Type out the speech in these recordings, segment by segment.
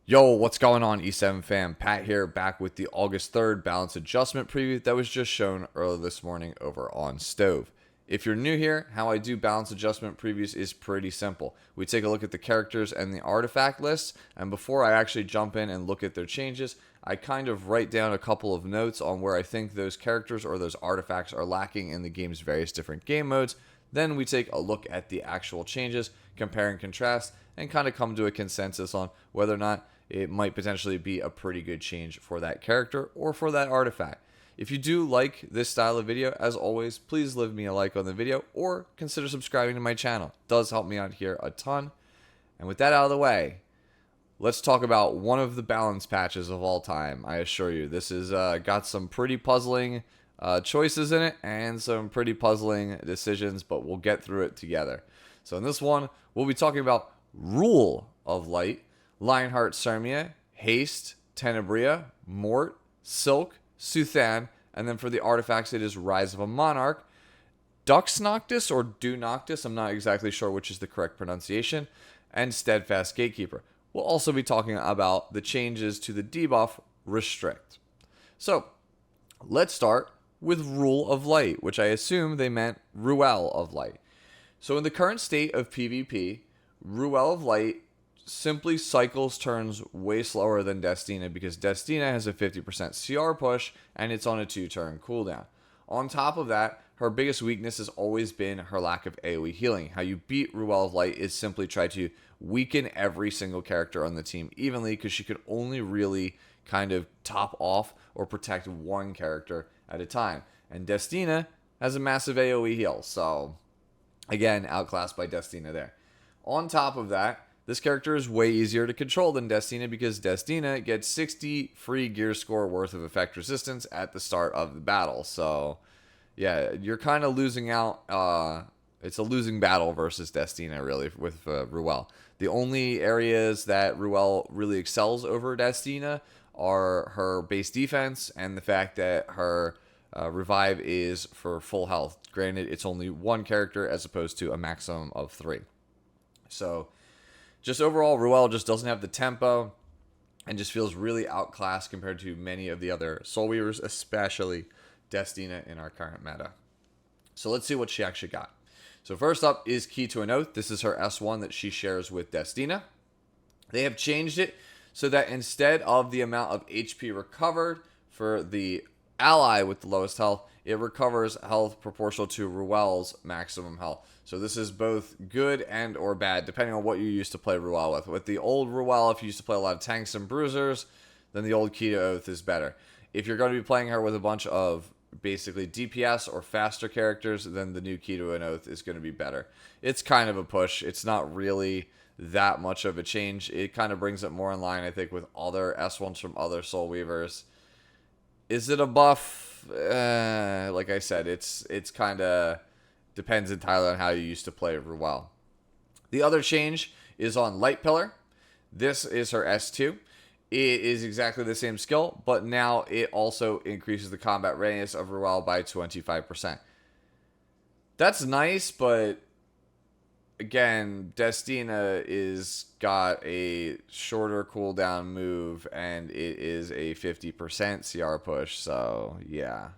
Yo, what's going on, E7 fam? Pat here, back with the August 3rd balance adjustment preview that was just shown earlier this morning over on Stove. If you're new here, how I do balance adjustment previews is pretty simple. We take a look at the characters and the artifact lists, and before I actually jump in and look at their changes, I kind of write down a couple of notes on where I think those characters or those artifacts are lacking in the game's various different game modes. Then we take a look at the actual changes, compare and contrast, and kind of come to a consensus on whether or not it might potentially be a pretty good change for that character or for that artifact. If you do like this style of video, as always, please leave me a like on the video or consider subscribing to my channel. It does help me out here a ton. And with that out of the way, let's talk about one of the balance patches of all time. I assure you, this has got some pretty puzzling choices in it and some pretty puzzling decisions, but we'll get through it together. So in this one, we'll be talking about Ruel of Light, Lionheart Sermia, Haste, Bria, Mort, Silk, Suthan, and then for the artifacts, it is Rise of a Monarch, Dux Noctis or Du Noctis, I'm not exactly sure which is the correct pronunciation, and Steadfast Gatekeeper. We'll also be talking about the changes to the debuff Restrict. So, let's start with Ruel of Light, which I assume they meant Ruel of Light. So in the current state of PvP, Ruel of Light simply cycles turns way slower than Destina because Destina has a 50% CR push and it's on a 2-turn cooldown. On top of that, her biggest weakness has always been her lack of AoE healing. How you beat Ruel of Light is simply try to weaken every single character on the team evenly because she could only really kind of top off or protect one character at a time. And Destina has a massive AoE heal, so again, outclassed by Destina there. On top of that, this character is way easier to control than Destina because Destina gets 60 free gear score worth of effect resistance at the start of the battle. So, yeah, you're kind of losing out. It's a losing battle versus Destina, really, with Ruel. The only areas that Ruel really excels over Destina are her base defense and the fact that her revive is for full health. Granted, it's only one character as opposed to a maximum of 3. So, just overall, Ruel just doesn't have the tempo and just feels really outclassed compared to many of the other Soul Weavers, especially Destina in our current meta. So let's see what she actually got. So first up is Key to an Oath. This is her S1 that she shares with Destina. They have changed it so that instead of the amount of HP recovered for the ally with the lowest health, it recovers health proportional to Ruel's maximum health. So this is both good and or bad, depending on what you used to play Ruel with. With the old Ruel, if you used to play a lot of tanks and bruisers, then the old Key to Oath is better. If you're going to be playing her with a bunch of basically DPS or faster characters, then the new Key to an Oath is going to be better. It's kind of a push. It's not really that much of a change. It kind of brings it more in line, I think, with other S1s from other Soul Weavers. Is it a buff? Like I said, it's kind of depends entirely on how you used to play Ruel. The other change is on Light Pillar. This is her S2. It is exactly the same skill, but now it also increases the combat readiness of Ruel by 25%. That's nice, but again, Destina is got a shorter cooldown move, and it is a 50% CR push, so yeah.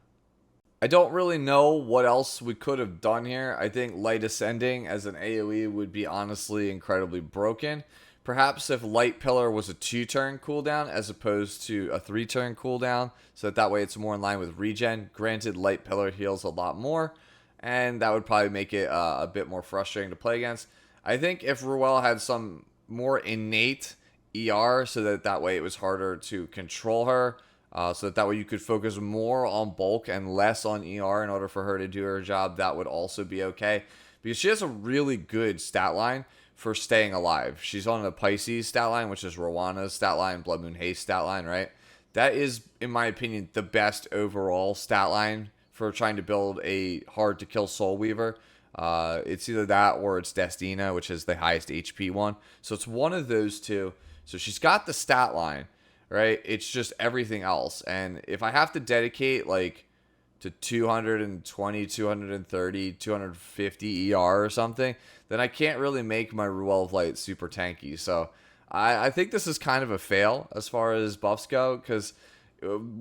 I don't really know what else we could have done here. I think Light Ascending as an AoE would be honestly incredibly broken. Perhaps if Light Pillar was a 2-turn cooldown as opposed to a 3-turn cooldown, so that way it's more in line with regen. Granted, Light Pillar heals a lot more, and that would probably make it a bit more frustrating to play against. I think if Ruel had some more innate ER, so that way it was harder to control her, so that way you could focus more on bulk and less on ER in order for her to do her job, that would also be okay. Because she has a really good stat line for staying alive. She's on a Pisces stat line, which is Rowana's stat line, Blood Moon Haste stat line, right? That is, in my opinion, the best overall stat line for trying to build a hard-to-kill Soul Weaver. It's either that or it's Destina, which is the highest HP one. So it's one of those two. So she's got the stat line, right? It's just everything else. And if I have to dedicate, like, to 220, 230, 250 ER or something, then I can't really make my Ruel of Light super tanky. So I think this is kind of a fail as far as buffs go, because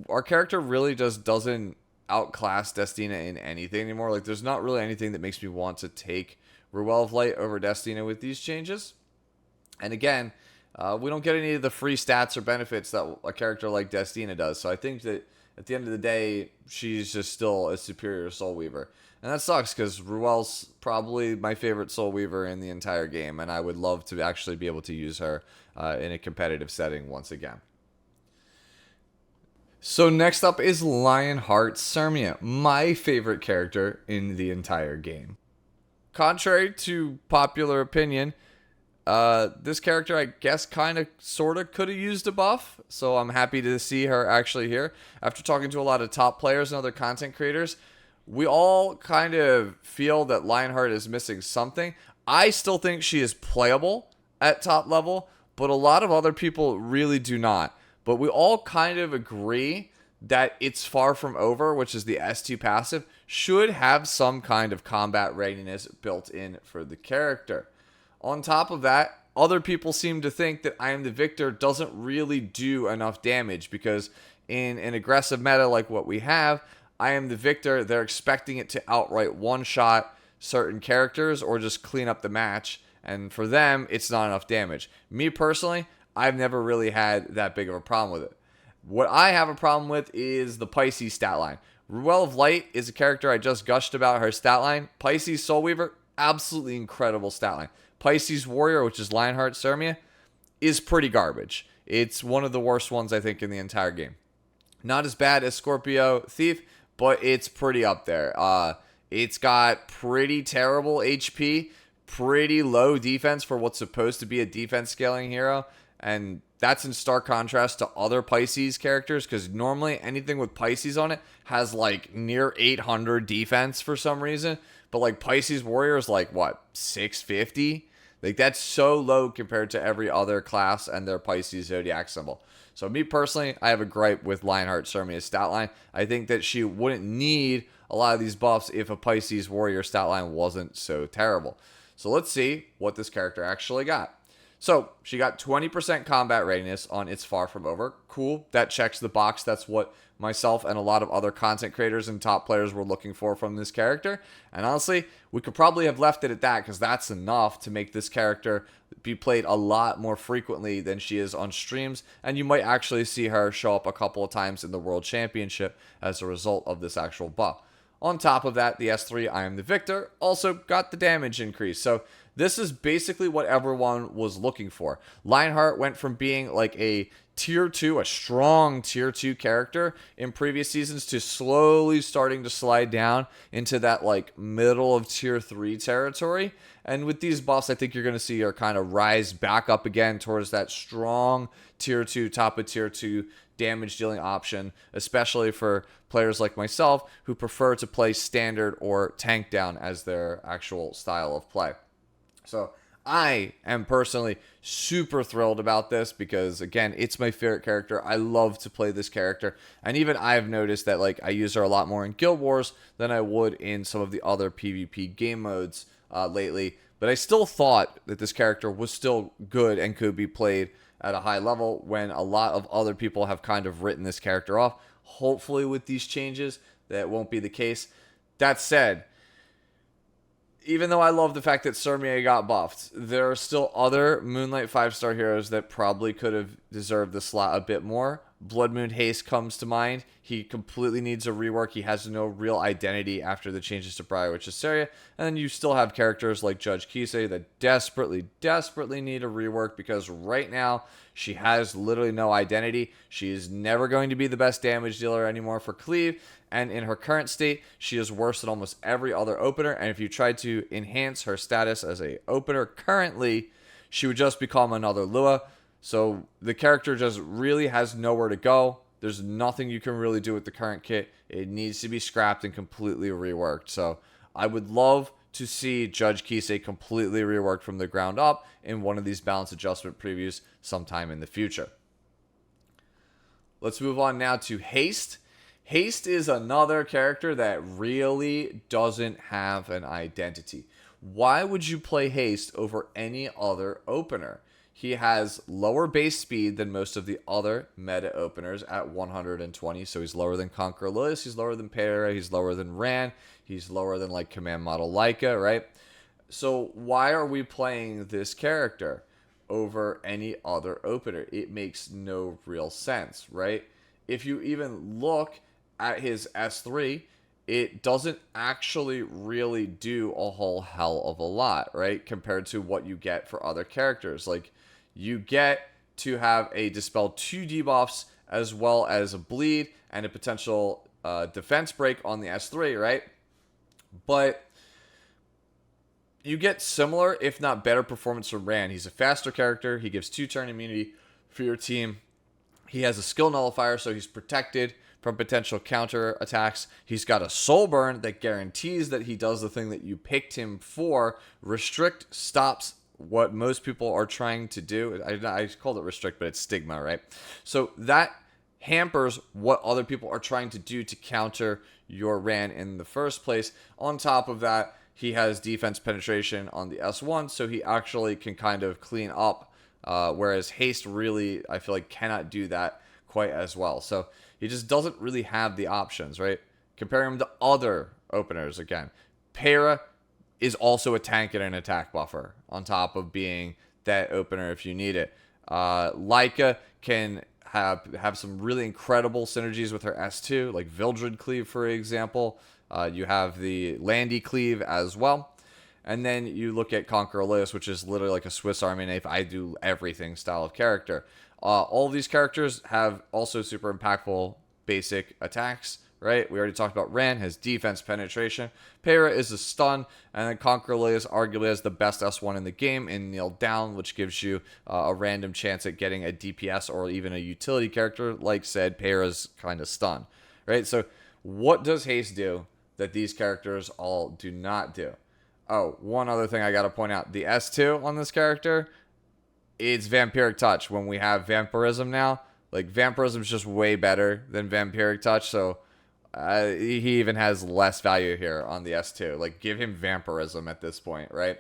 our character really just doesn't outclass Destina in anything anymore. Like, there's not really anything that makes me want to take Ruel of Light over Destina with these changes. And again, we don't get any of the free stats or benefits that a character like Destina does. So I think that at the end of the day, she's just still a superior Soul Weaver. And that sucks, because Ruel's probably my favorite Soul Weaver in the entire game, and I would love to actually be able to use her in a competitive setting once again. So next up is Lionheart Sermia, my favorite character in the entire game. Contrary to popular opinion, this character, I guess, kind of, sort of could have used a buff, so I'm happy to see her actually here. After talking to a lot of top players and other content creators, we all kind of feel that Lionheart is missing something. I still think she is playable at top level, but a lot of other people really do not. But we all kind of agree that It's Far From Over, which is the S2 passive, should have some kind of combat readiness built in for the character. On top of that, other people seem to think that I Am the Victor doesn't really do enough damage, because in an aggressive meta like what we have, I Am the Victor, they're expecting it to outright one-shot certain characters or just clean up the match, and for them, it's not enough damage. Me personally, I've never really had that big of a problem with it. What I have a problem with is the Pisces stat line. Ruel of Light is a character I just gushed about her stat line. Pisces Soul Weaver, absolutely incredible stat line. Pisces Warrior, which is Lionheart Sermia, is pretty garbage. It's one of the worst ones, I think, in the entire game. Not as bad as Scorpio Thief, but it's pretty up there. It's got pretty terrible HP, pretty low defense for what's supposed to be a defense scaling hero, and that's in stark contrast to other Pisces characters, because normally anything with Pisces on it has like near 800 defense for some reason, but like Pisces Warrior is like, what, 650? Like, that's so low compared to every other class and their Pisces zodiac symbol. So me personally, I have a gripe with Lionheart Sermia's stat line. I think that she wouldn't need a lot of these buffs if a Pisces Warrior stat line wasn't so terrible. So let's see what this character actually got. So she got 20% combat readiness on It's Far From Over. Cool. That checks the box. That's what myself and a lot of other content creators and top players were looking for from this character. And honestly, we could probably have left it at that, because that's enough to make this character be played a lot more frequently than she is on streams. And you might actually see her show up a couple of times in the World Championship as a result of this actual buff. On top of that, the S3 I Am the Victor also got the damage increase. So this is basically what everyone was looking for. Lionheart went from being like a tier 2, a strong tier 2 character in previous seasons, to slowly starting to slide down into that like middle of tier 3 territory. And with these buffs, I think you're going to see her kind of rise back up again towards that strong tier 2, top of tier 2 damage dealing option, especially for players like myself who prefer to play standard or tank down as their actual style of play. So I am personally super thrilled about this, because again, it's my favorite character. I love to play this character, and even I've noticed that like I use her a lot more in Guild Wars than I would in some of the other PvP game modes lately. But I still thought that this character was still good and could be played at a high level, when a lot of other people have kind of written this character off. Hopefully with these changes, that won't be the case. That said, even though I love the fact that Sermia got buffed, there are still other Moonlight 5-star heroes that probably could have deserved the slot a bit more. Blood Moon Haste comes to mind. He completely needs a rework. He has no real identity after the changes to Bria, which is Seria. And then you still have characters like Judge Kisei that desperately need a rework, because right now she has literally no identity. She is never going to be the best damage dealer anymore for Cleave. And in her current state, she is worse than almost every other opener. And if you tried to enhance her status as a opener currently, she would just become another Lua. So the character just really has nowhere to go. There's nothing you can really do with the current kit. It needs to be scrapped and completely reworked. So I would love to see Judge Kisei completely reworked from the ground up in one of these balance adjustment previews sometime in the future. Let's move on now to Haste. Haste is another character that really doesn't have an identity. Why would you play Haste over any other opener? He has lower base speed than most of the other meta openers at 120. So he's lower than Conqueror Lilius, he's lower than Para, he's lower than Ran, he's lower than like Command Model Leica, right? So why are we playing this character over any other opener? It makes no real sense, right? If you even look at his S3, it doesn't actually really do a whole hell of a lot, right? Compared to what you get for other characters. Like, you get to have a Dispel 2 debuffs as well as a bleed and a potential defense break on the S3, right? But you get similar, if not better, performance from Ran. He's a faster character. He gives 2-turn immunity for your team. He has a skill nullifier, so he's protected from potential counter attacks. He's got a soul burn that guarantees that he does the thing that you picked him for. Restrict stops what most people are trying to do. I called it restrict, but it's stigma, right? So that hampers what other people are trying to do to counter your Ran in the first place. On top of that, he has defense penetration on the S1, so he actually can kind of clean up, whereas Haste really, I feel like, cannot do that quite as well. So he just doesn't really have the options, right? Comparing him to other openers, again, Para is also a tank and an attack buffer on top of being that opener if you need it. Leica can have some really incredible synergies with her S2, like Vildred Cleave, for example. You have the Landy Cleave as well. And then you look at Conqueror Lilius, which is literally like a Swiss Army knife, I do everything style of character. All of these characters have also super impactful basic attacks, right? We already talked about Ran has defense penetration. Para is a stun, and then Conqueror Lilius arguably has the best S1 in the game in Kneel Down, which gives you a random chance at getting a DPS or even a utility character, like said, Para's kind of stun, right? So what does Haste do that these characters all do not do? Oh, one other thing I got to point out. The S2 on this character, it's Vampiric Touch. When we have Vampirism now, like, Vampirism is just way better than Vampiric Touch, so he even has less value here on the S2. Like, give him Vampirism at this point, right?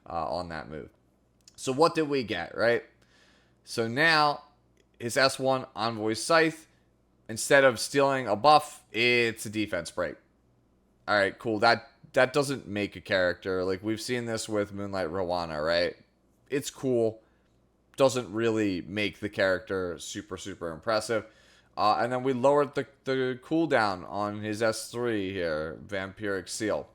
On that move. So what did we get, right? So now, his S1 Envoy Scythe, instead of stealing a buff, it's a defense break. All right, cool. That doesn't make a character. Like, we've seen this with Moonlight Rowana, right? It's cool. Doesn't really make the character super, super impressive. And then we lowered the cooldown on his S3 here, Vampiric Seal.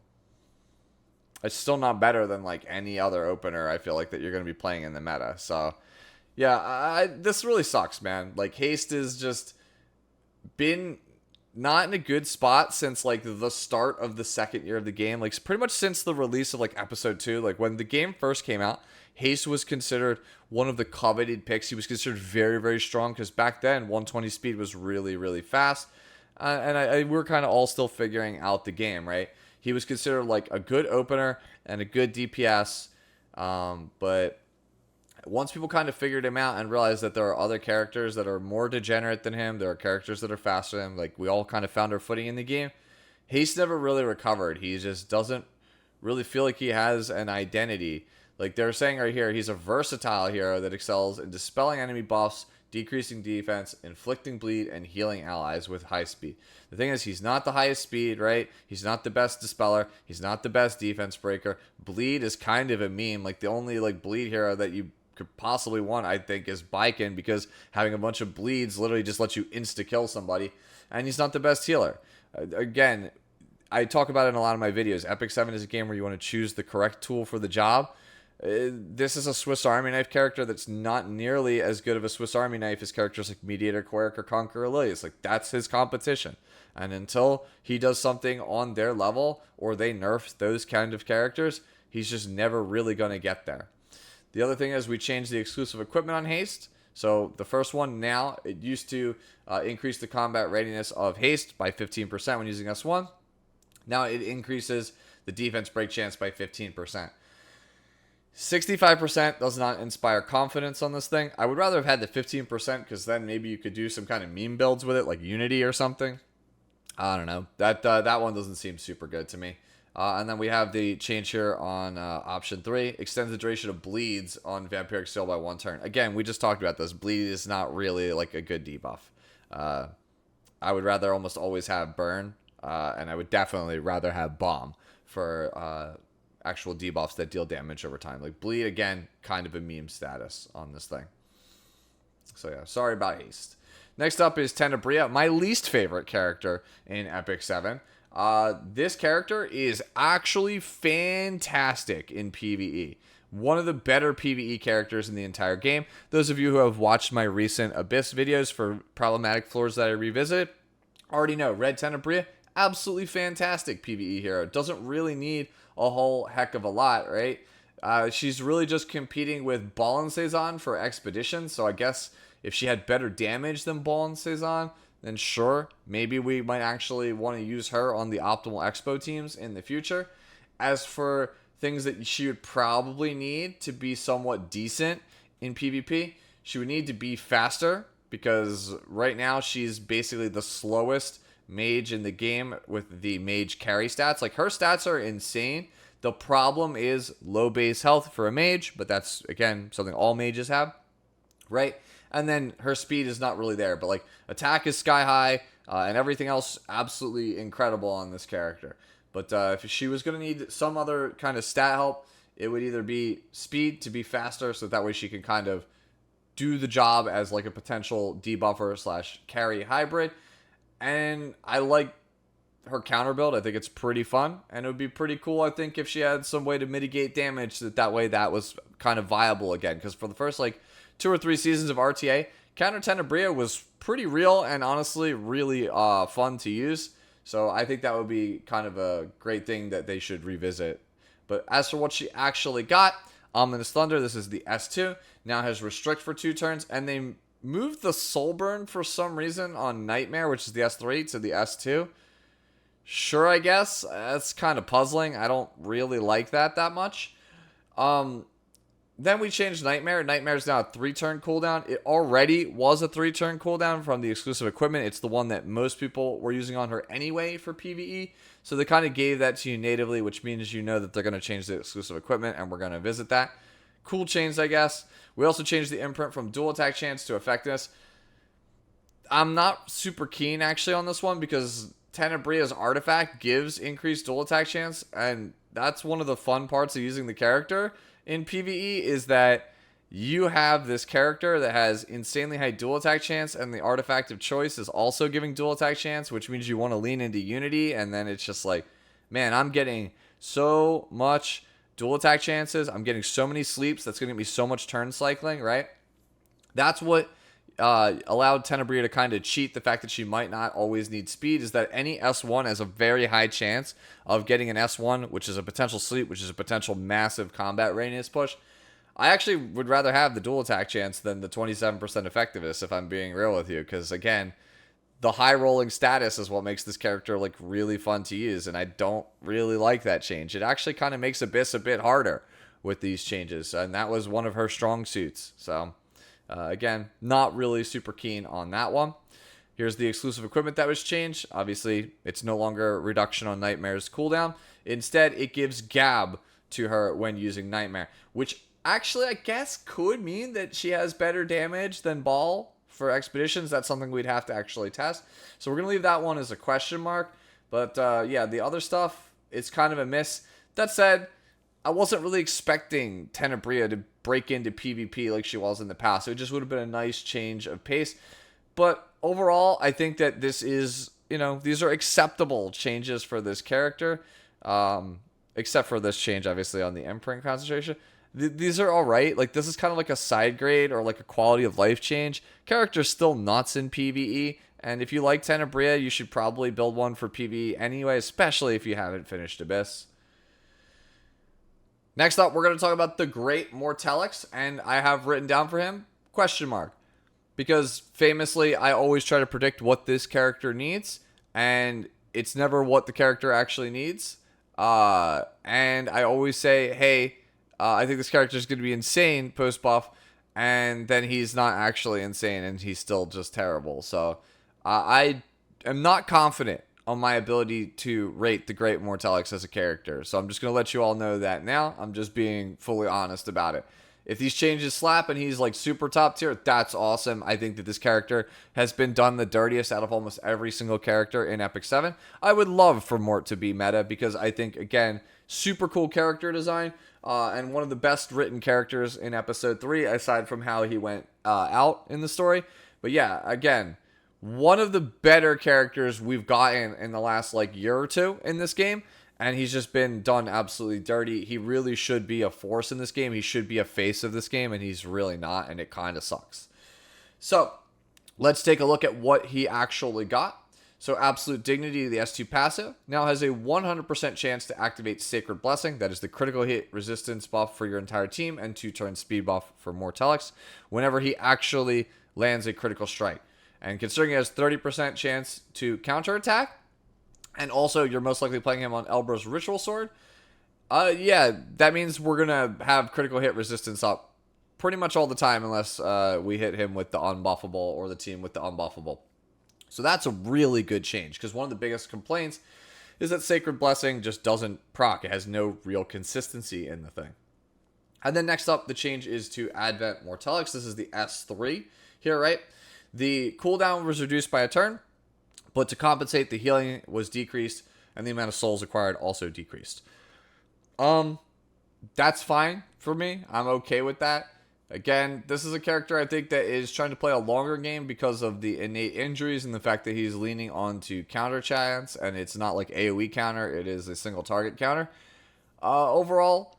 It's still not better than, like, any other opener, I feel like, that you're going to be playing in the meta. So, yeah, this really sucks, man. Like, Haste has just been not in a good spot since, like, the start of the second year of the game. Like, pretty much since the release of, like, episode 2. Like, when the game first came out, Haste was considered one of the coveted picks. He was considered very, very strong because back then 120 speed was really, really fast. And we're kind of all still figuring out the game, right? He was considered like a good opener and a good DPS. But once people kind of figured him out and realized that there are other characters that are more degenerate than him, there are characters that are faster than him, like, we all kind of found our footing in the game. Haste never really recovered. He just doesn't really feel like he has an identity. Like they're saying right here, he's a versatile hero that excels in dispelling enemy buffs, decreasing defense, inflicting bleed, and healing allies with high speed. The thing is, he's not the highest speed, right? He's not the best dispeller. He's not the best defense breaker. Bleed is kind of a meme. Like, the only, like, bleed hero that you could possibly want, I think, is Baiken, because having a bunch of bleeds literally just lets you insta-kill somebody. And he's not the best healer. Again, I talk about it in a lot of my videos. Epic 7 is a game where you want to choose the correct tool for the job. This is a Swiss Army Knife character that's not nearly as good of a Swiss Army Knife as characters like Mediator Quirk or Conqueror Lilius. Like, that's his competition. And until he does something on their level or they nerf those kind of characters, he's just never really going to get there. The other thing is we changed the exclusive equipment on Haste. So the first one now, it used to increase the combat readiness of Haste by 15% when using S1. Now it increases the defense break chance by 15%. 65% does not inspire confidence on this thing. I would rather have had the 15% because then maybe you could do some kind of meme builds with it, like Unity or something. I don't know. That one doesn't seem super good to me. And then we have the change here on option 3. Extends the duration of bleeds on Vampiric Seal by 1 turn. Again, we just talked about this. Bleed is not really like a good debuff. I would rather almost always have burn. And I would definitely rather have bomb for actual debuffs that deal damage over time. Like bleed, again, kind of a meme status on this thing. So yeah, sorry about Haste. Next up is Bria, my least favorite character in Epic 7. This character is actually fantastic in PvE. One of the better PvE characters in the entire game. Those of you who have watched my recent Abyss videos for problematic floors that I revisit already know Red Bria, absolutely fantastic PvE hero. Doesn't really need a whole heck of a lot, right? She's really just competing with Ball and Cezanne for Expedition, so I guess if she had better damage than Ball and Cezanne, then sure, maybe we might actually want to use her on the optimal Expo teams in the future. As for things that she would probably need to be somewhat decent in PvP, she would need to be faster, because right now she's basically the slowest mage in the game with the mage carry stats. Like, her stats are insane. The problem is low base health for a mage, but that's, again, something all mages have, right? And then her speed is not really there, but like attack is sky high, and everything else absolutely incredible on this character. But if she was going to need some other kind of stat help, it would either be speed to be faster, so that way she can kind of do the job as like a potential debuffer slash carry hybrid. And I like her counter build. I think it's pretty fun, and it would be pretty cool, I think, if she had some way to mitigate damage, that way that was kind of viable again. Because for the first like 2 or 3 seasons of RTA, counter Bria was pretty real and honestly really fun to use. So I think that would be kind of a great thing that they should revisit. But as for what she actually got, Ominous Thunder, this is the S2, now has Restrict for 2 turns, and they moved the Soul Burn for some reason on Nightmare, which is the S3, to the S2. Sure, I guess. That's kind of puzzling. I don't really like that much. Then we changed Nightmare. Nightmare's now a 3-turn cooldown. It already was a 3-turn cooldown from the exclusive equipment. It's the one that most people were using on her anyway for PvE. So they kind of gave that to you natively, which means you know that they're going to change the exclusive equipment, and we're going to visit that. Cool change, I guess. We also changed the imprint from dual attack chance to effectiveness. I'm not super keen, actually, on this one, because Bria's artifact gives increased dual attack chance, and that's one of the fun parts of using the character in PvE, is that you have this character that has insanely high dual attack chance, and the artifact of choice is also giving dual attack chance, which means you want to lean into Unity, and then it's just like, man, I'm getting so much dual attack chances, I'm getting so many sleeps, that's going to give me so much turn cycling, right? That's what allowed Bria to kind of cheat the fact that she might not always need speed, is that any S1 has a very high chance of getting an S1, which is a potential sleep, which is a potential massive combat readiness push. I actually would rather have the dual attack chance than the 27% effectiveness, if I'm being real with you, because again, the high rolling status is what makes this character like really fun to use, and I don't really like that change. It actually kind of makes Abyss a bit harder with these changes, and that was one of her strong suits. So again, not really super keen on that one. Here's the exclusive equipment that was changed. Obviously, it's no longer reduction on Nightmare's cooldown. Instead, it gives Gab to her when using Nightmare, which actually I guess could mean that she has better damage than Ball for Expeditions. That's something we'd have to actually test. So we're going to leave that one as a question mark. But yeah, the other stuff, it's kind of a miss. That said, I wasn't really expecting Bria to break into PvP like she was in the past. It just would have been a nice change of pace. But overall, I think that this is, these are acceptable changes for this character. Except for this change, obviously, on the imprint concentration. These are all right. Like, this is kind of like a side grade or like a quality of life change. Character's still nuts in PvE. And if you like Bria, you should probably build one for PvE anyway, especially if you haven't finished Abyss. Next up, we're going to talk about the great Mortalics, and I have written down for him, question mark. Because famously, I always try to predict what this character needs, and it's never what the character actually needs. And I always say, hey, I think this character is going to be insane post-buff, and then he's not actually insane, and he's still just terrible. So I am not confident on my ability to rate the Great Mortalics as a character. So I'm just going to let you all know that now. I'm just being fully honest about it. If these changes slap and he's like super top tier, that's awesome. I think that this character has been done the dirtiest out of almost every single character in Epic 7. I would love for Mort to be meta because I think, again, super cool character design and one of the best written characters in Episode 3, aside from how he went out in the story. But yeah, again, one of the better characters we've gotten in the last like year or two in this game. And he's just been done absolutely dirty. He really should be a force in this game. He should be a face of this game, and he's really not, and it kind of sucks. So, let's take a look at what he actually got. So, Absolute Dignity, the S2 passive, now has a 100% chance to activate Sacred Blessing. That is the critical hit resistance buff for your entire team, and 2-turn speed buff for Mortalics, whenever he actually lands a critical strike. And considering he has 30% chance to counterattack, and also, you're most likely playing him on Elbra's Ritual Sword. Yeah, that means we're going to have critical hit resistance up pretty much all the time unless we hit him with the unbuffable or the team with the unbuffable. So that's a really good change because one of the biggest complaints is that Sacred Blessing just doesn't proc. It has no real consistency in the thing. And then next up, the change is to Advent Mortalics. This is the S3 here, right? The cooldown was reduced by a turn. But to compensate, the healing was decreased, and the amount of souls acquired also decreased. That's fine for me. I'm okay with that. Again, this is a character I think that is trying to play a longer game because of the innate injuries and the fact that he's leaning onto counter chance, and it's not like AoE counter, it is a single target counter. Overall,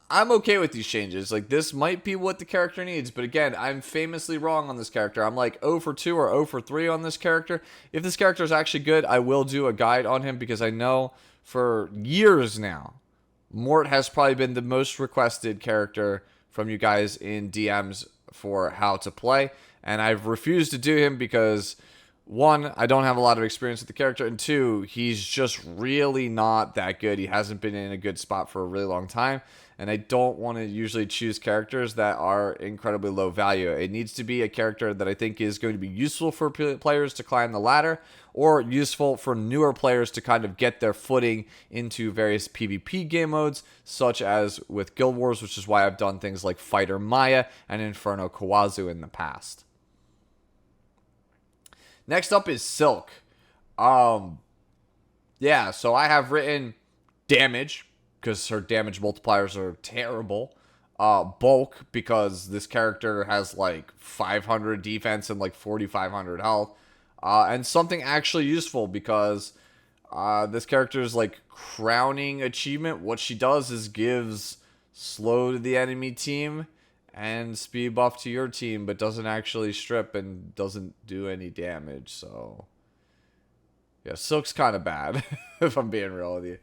I'm okay with these changes. Like, this might be what the character needs, but again, I'm famously wrong on this character. I'm like 0 for 2 or 0 for 3 on this character. If this character is actually good, I will do a guide on him because I know for years now, Mort has probably been the most requested character from you guys in DMs for how to play, and I've refused to do him because, one, I don't have a lot of experience with the character, and two, he's just really not that good. He hasn't been in a good spot for a really long time. And I don't want to usually choose characters that are incredibly low value. It needs to be a character that I think is going to be useful for players to climb the ladder, or useful for newer players to kind of get their footing into various PvP game modes, such as with Guild Wars, which is why I've done things like Fighter Maya and Inferno Kawazu in the past. Next up is Silk. Yeah, so I have written damage, because her damage multipliers are terrible. Bulk, because this character has like 500 defense and like 4,500 health. And something actually useful, because this character's like crowning achievement, what she does is gives slow to the enemy team and speed buff to your team, but doesn't actually strip and doesn't do any damage. So yeah, Silk's kind of bad, if I'm being real with you.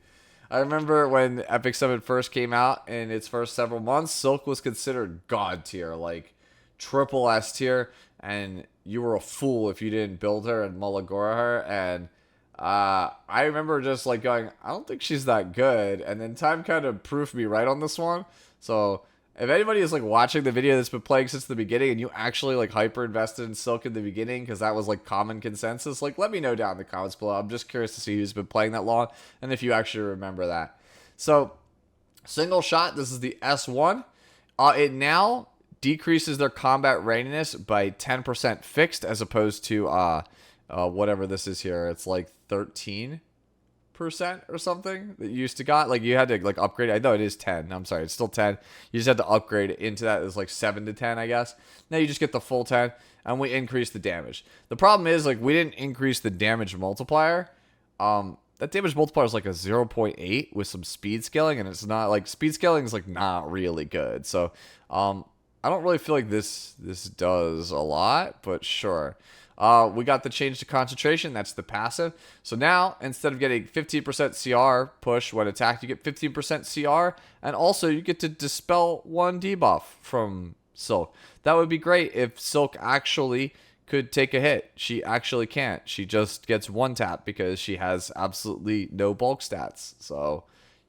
I remember when Epic 7 first came out in its first several months, Silk was considered god tier, like triple S tier, and you were a fool if you didn't build her and Mulligora her. And I remember just like going, I don't think she's that good. And then time kind of proved me right on this one. So if anybody is like watching the video that's been playing since the beginning and you actually like hyper invested in Silk in the beginning because that was like common consensus, like let me know down in the comments below. I'm just curious to see who's been playing that long and if you actually remember that. So single shot, this is the S1. It now decreases their combat readiness by 10% fixed as opposed to whatever this is here. It's like 13% or something that you used to got. Like you had to like upgrade. I know it is 10. I'm sorry, it's still 10. You just had to upgrade it into that. It's like 7 to 10, I guess. Now you just get the full 10, and we increase the damage. The problem is like we didn't increase the damage multiplier. That damage multiplier is like a 0.8 with some speed scaling, and it's not like speed scaling is like not really good. So I don't really feel like this does a lot, but sure. We got the change to concentration. That's the passive. So now, instead of getting 15% CR push when attacked, you get 15% CR. And also, you get to dispel 1 debuff from Silk. That would be great if Silk actually could take a hit. She actually can't. She just gets 1 tap because she has absolutely no bulk stats. So,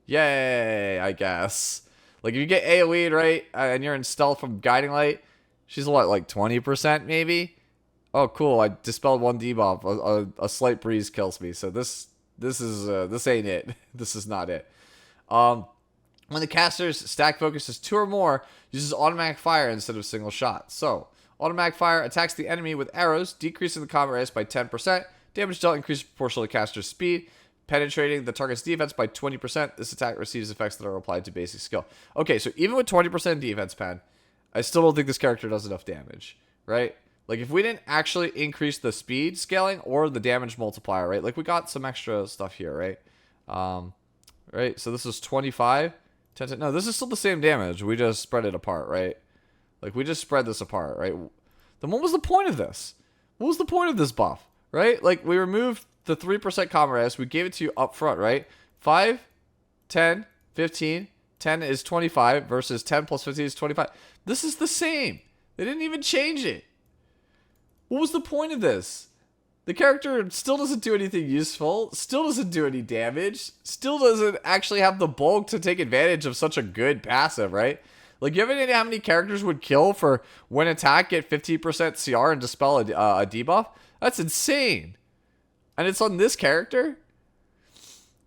yay, I guess. Like, if you get AoE'd, right, and you're in stealth from Guiding Light, she's what, like 20% maybe? Oh, cool. I dispelled one debuff. A slight breeze kills me. So this ain't it. This is not it. When the caster's stack focus is 2 or more, uses automatic fire instead of single shot. So, automatic fire attacks the enemy with arrows, decreasing the combat radius by 10%. Damage dealt increases proportional to caster's speed, penetrating the target's defense by 20%. This attack receives effects that are applied to basic skill. Okay, so even with 20% defense, Pen, I still don't think this character does enough damage, right? Like, if we didn't actually increase the speed scaling or the damage multiplier, right? Like, we got some extra stuff here, right? Right, so this is 25. No, this is still the same damage. We just spread it apart, right? Like, we just spread this apart, right? Then what was the point of this? What was the point of this buff, right? Like, we removed the 3% combat radius. We gave it to you up front, right? 5, 10, 15. 10 is 25 versus 10 plus 15 is 25. This is the same. They didn't even change it. What was the point of this? The character still doesn't do anything useful, still doesn't do any damage, still doesn't actually have the bulk to take advantage of such a good passive, right? Like, you have any idea how many characters would kill for when attack, get 50% CR and dispel a debuff? That's insane. And it's on this character?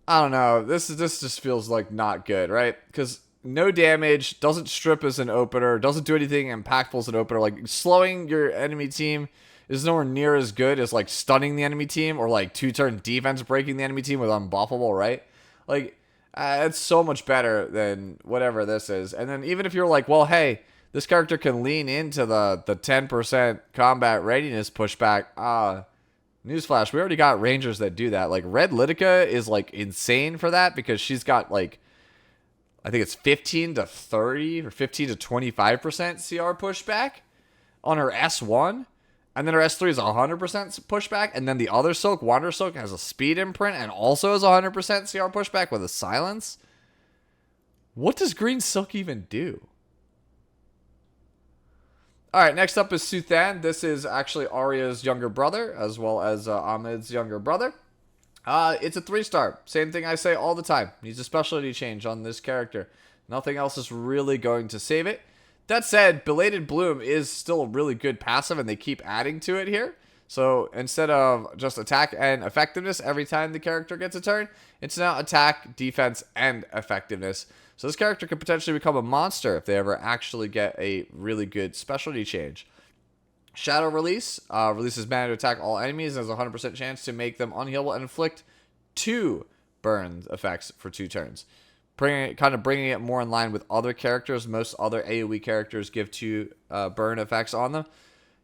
I don't know. This just feels like not good, right? Because no damage, doesn't strip as an opener, doesn't do anything impactful as an opener. Like, slowing your enemy team is nowhere near as good as, like, stunning the enemy team or, like, 2-turn defense breaking the enemy team with unbuffable, right? Like, it's so much better than whatever this is. And then even if you're like, well, hey, this character can lean into the 10% combat readiness pushback. Newsflash, we already got rangers that do that. Like, Red Litica is, like, insane for that because she's got, like, I think it's 15 to 30 or 15 to 25% CR pushback on her S1. And then her S3 is 100% pushback. And then the other Silk, Wander Silk, has a speed imprint and also has 100% CR pushback with a silence. What does Green Silk even do? Alright, next up is Suthan. This is actually Arya's younger brother, as well as Ahmed's younger brother. It's a 3-star. Same thing I say all the time. Needs a specialty change on this character. Nothing else is really going to save it. That said, Belated Bloom is still a really good passive, and they keep adding to it here. So instead of just attack and effectiveness every time the character gets a turn, it's now attack, defense, and effectiveness. So this character could potentially become a monster if they ever actually get a really good specialty change. Shadow Release releases mana to attack all enemies and has a 100% chance to make them unhealable and inflict 2 burn effects for 2 turns. Bringing it more in line with other characters. Most other AoE characters give 2 burn effects on them.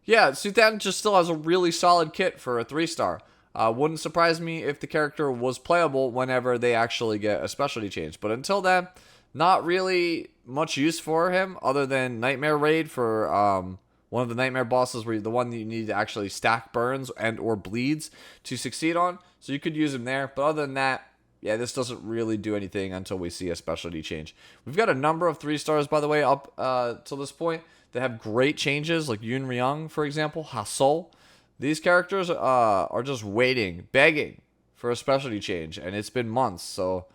Yeah, Suthan just still has a really solid kit for a 3-star. Wouldn't surprise me if the character was playable whenever they actually get a specialty change. But until then, not really much use for him other than Nightmare Raid for one of the Nightmare bosses, where the one that you need to actually stack burns and or bleeds to succeed on. So you could use him there. But other than that, yeah, this doesn't really do anything until we see a specialty change. We've got a number of 3-stars, by the way, up till this point that have great changes, like Yun Ryung, for example, Hasol. These characters are just waiting, begging for a specialty change, and it's been months. So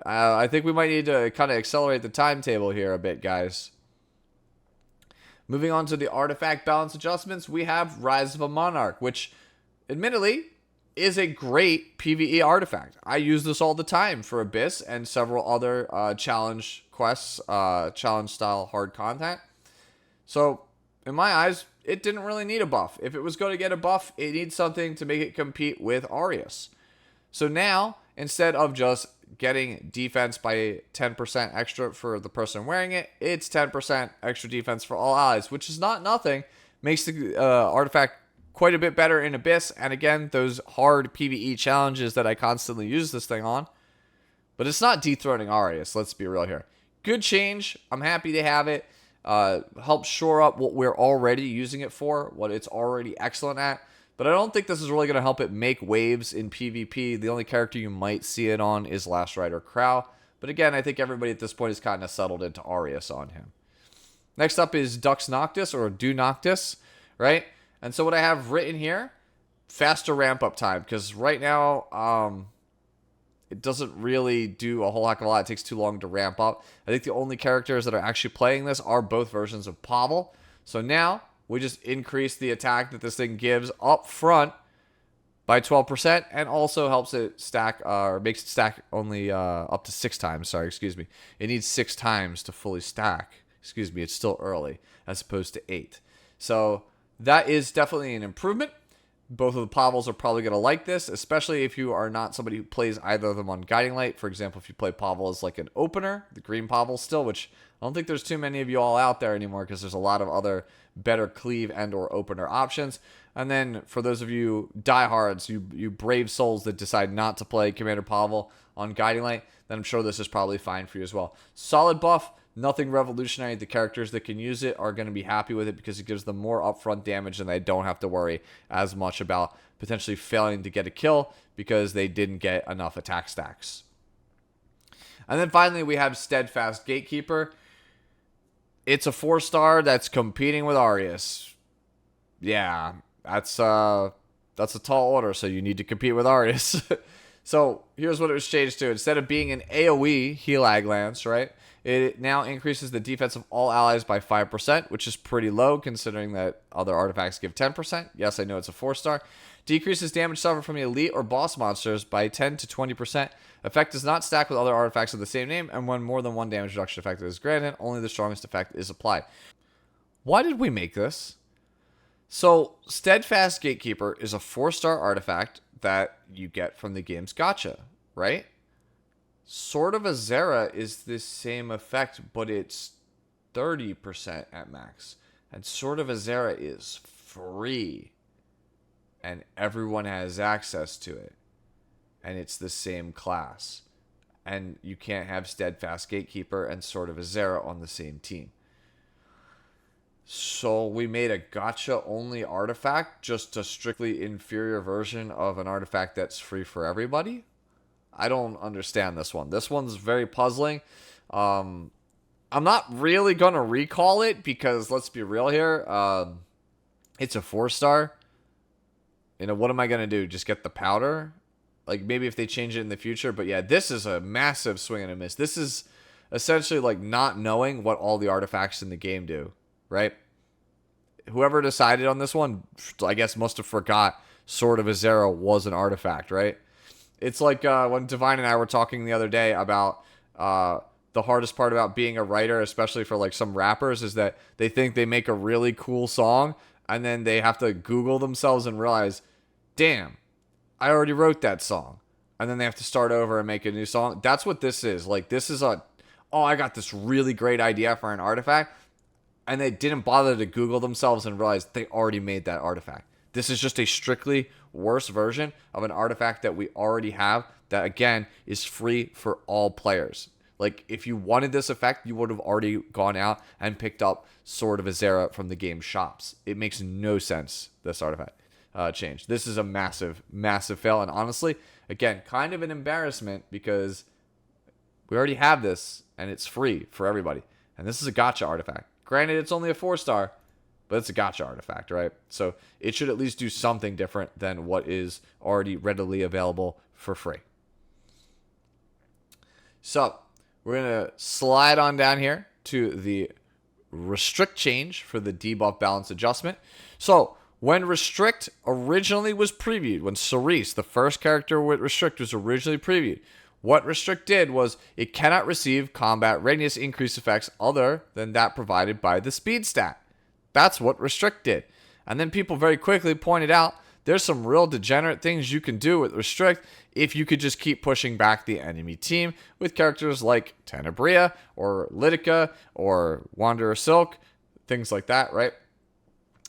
I think we might need to kind of accelerate the timetable here a bit, guys. Moving on to the artifact balance adjustments, we have Rise of a Monarch, which, admittedly, is a great PvE artifact. I use this all the time for Abyss and several other challenge quests, challenge-style hard content. So, in my eyes, it didn't really need a buff. If it was going to get a buff, it needs something to make it compete with Arius. So now, instead of just getting defense by 10% extra for the person wearing it, it's 10% extra defense for all allies, which is not nothing. Makes the artifact quite a bit better in Abyss, and again, those hard PvE challenges that I constantly use this thing on. But it's not dethroning Arius, let's be real here. Good change. I'm happy to have it. Helps shore up what we're already using it for, what it's already excellent at. But I don't think this is really going to help it make waves in PvP. The only character you might see it on is Last Rider Crow. But again, I think everybody at this point is kind of settled into Arius on him. Next up is Dux Noctis, or Du Noctis, right? And so what I have written here, faster ramp-up time. Because right now, it doesn't really do a whole heck of a lot. It takes too long to ramp up. I think the only characters that are actually playing this are both versions of Pavel. So now, we just increase the attack that this thing gives up front by 12%, and also helps it stack, or makes it stack only up to 6 times. Sorry, excuse me. It needs 6 times to fully stack. Excuse me, it's still early, as opposed to 8. So that is definitely an improvement. Both of the Pavels are probably going to like this, especially if you are not somebody who plays either of them on Guiding Light. For example, if you play Pavel as like an opener, the green Pavel still, which I don't think there's too many of you all out there anymore, because there's a lot of other better cleave and or opener options. And then for those of you diehards, you brave souls that decide not to play Commander Pavel on Guiding Light, then I'm sure this is probably fine for you as well. Solid buff, nothing revolutionary. The characters that can use it are going to be happy with it because it gives them more upfront damage, and they don't have to worry as much about potentially failing to get a kill because they didn't get enough attack stacks. And then finally we have Steadfast Gatekeeper. It's a 4-star that's competing with Arius. Yeah, that's a tall order, so you need to compete with Arius. So here's what it was changed to. Instead of being an AoE heal ag lance, right, it now increases the defense of all allies by 5%, which is pretty low considering that other artifacts give 10%. Yes, I know it's a 4-star. Decreases damage suffered from elite or boss monsters by 10 to 20%. Effect does not stack with other artifacts of the same name, and when more than one damage reduction effect is granted, only the strongest effect is applied. Why did we make this? So, Steadfast Gatekeeper is a 4-star artifact that you get from the game's gacha, right? Sword of Azera is this same effect, but it's 30% at max. And Sword of Azera is free. And everyone has access to it. And it's the same class. And you can't have Steadfast Gatekeeper and Sword of Azera on the same team. So we made a gacha only artifact, just a strictly inferior version of an artifact that's free for everybody. I don't understand this one. This one's very puzzling. I'm not really going to recall it because, let's be real here, it's a 4-star. You know, what am I going to do? Just get the powder? Like, maybe if they change it in the future. But yeah, this is a massive swing and a miss. This is essentially like not knowing what all the artifacts in the game do, right? Whoever decided on this one, I guess, must have forgot Sword of Azera was an artifact, right? It's like when Divine and I were talking the other day about the hardest part about being a writer, especially for like some rappers, is that they think they make a really cool song and then they have to Google themselves and realize, damn, I already wrote that song. And then they have to start over and make a new song. That's what this is. Like, this is I got this really great idea for an artifact. And they didn't bother to Google themselves and realize they already made that artifact. This is just a strictly worse version of an artifact that we already have that, again, is free for all players. Like, if you wanted this effect, you would have already gone out and picked up Sword of Azera from the game shops. It makes no sense, this artifact change. This is a massive, massive fail. And honestly, again, kind of an embarrassment because we already have this and it's free for everybody. And this is a gacha artifact. Granted, it's only a 4-star, but it's a gacha artifact, right? So it should at least do something different than what is already readily available for free. So we're going to slide on down here to the restrict change for the debuff balance adjustment. So when restrict originally was previewed, when Cerise, the first character with restrict, was originally previewed, what restrict did was it cannot receive combat readiness increase effects other than that provided by the speed stat. That's what restrict did. And then people very quickly pointed out there's some real degenerate things you can do with restrict if you could just keep pushing back the enemy team with characters like Bria or Lidica or Wanderer Silk, things like that, right?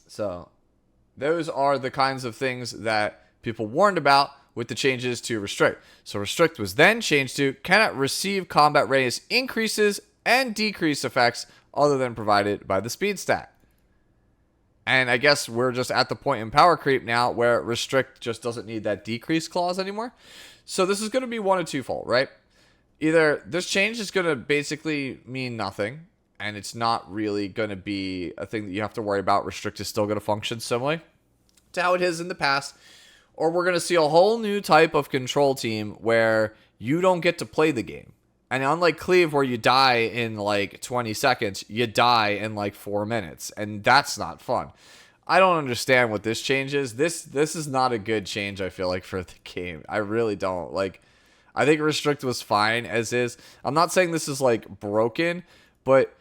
So those are the kinds of things that people warned about with the changes to restrict. So restrict was then changed to cannot receive combat readiness increases and decrease effects other than provided by the speed stat. And I guess we're just at the point in power creep now where restrict just doesn't need that decrease clause anymore. So this is going to be one of twofold, right? Either this change is going to basically mean nothing and it's not really going to be a thing that you have to worry about. Restrict is still going to function similarly to how it is in the past. Or we're going to see a whole new type of control team where you don't get to play the game. And unlike Cleave, where you die in like 20 seconds, you die in like 4 minutes. And that's not fun. I don't understand what this change is. This is not a good change, I feel like, for the game. I really don't. Like, I think Restrict was fine as is. I'm not saying this is like broken, but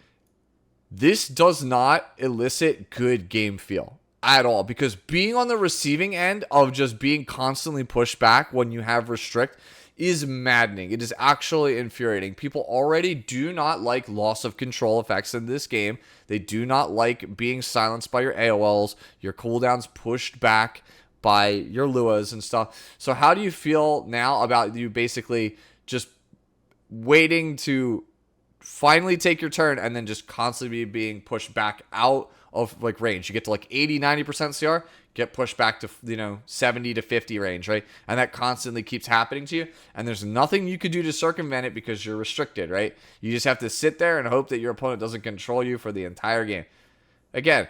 this does not elicit good game feel at all. Because being on the receiving end of just being constantly pushed back when you have Restrict is maddening. It is actually infuriating. People already do not like loss of control effects in this game. They do not like being silenced by your AOLs, your cooldowns pushed back by your Luas and stuff. So how do you feel now about you basically just waiting to finally take your turn and then just constantly being pushed back out of like range? You get to like 80-90% CR, get pushed back to 70 to 50 range, right? And that constantly keeps happening to you, and there's nothing you could do to circumvent it because you're restricted, right? You just have to sit there and hope that your opponent doesn't control you for the entire game. Again,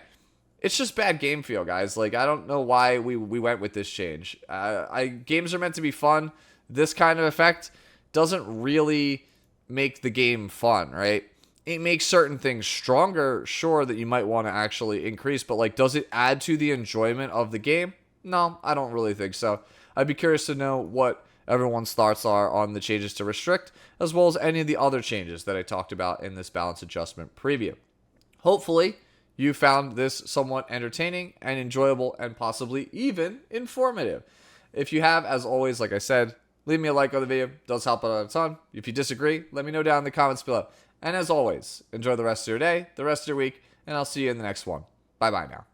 it's just bad game feel, guys. Like, I don't know why we went with this change. Games are meant to be fun. This kind of effect doesn't really make the game fun, right? It makes certain things stronger, sure, that you might want to actually increase, but like, does it add to the enjoyment of the game? No, I don't really think so. I'd be curious to know what everyone's thoughts are on the changes to Restrict, as well as any of the other changes that I talked about in this balance adjustment preview. Hopefully, you found this somewhat entertaining and enjoyable and possibly even informative. If you have, as always, like I said, leave me a like on the video. It does help out a ton. If you disagree, let me know down in the comments below. And as always, enjoy the rest of your day, the rest of your week, and I'll see you in the next one. Bye-bye now.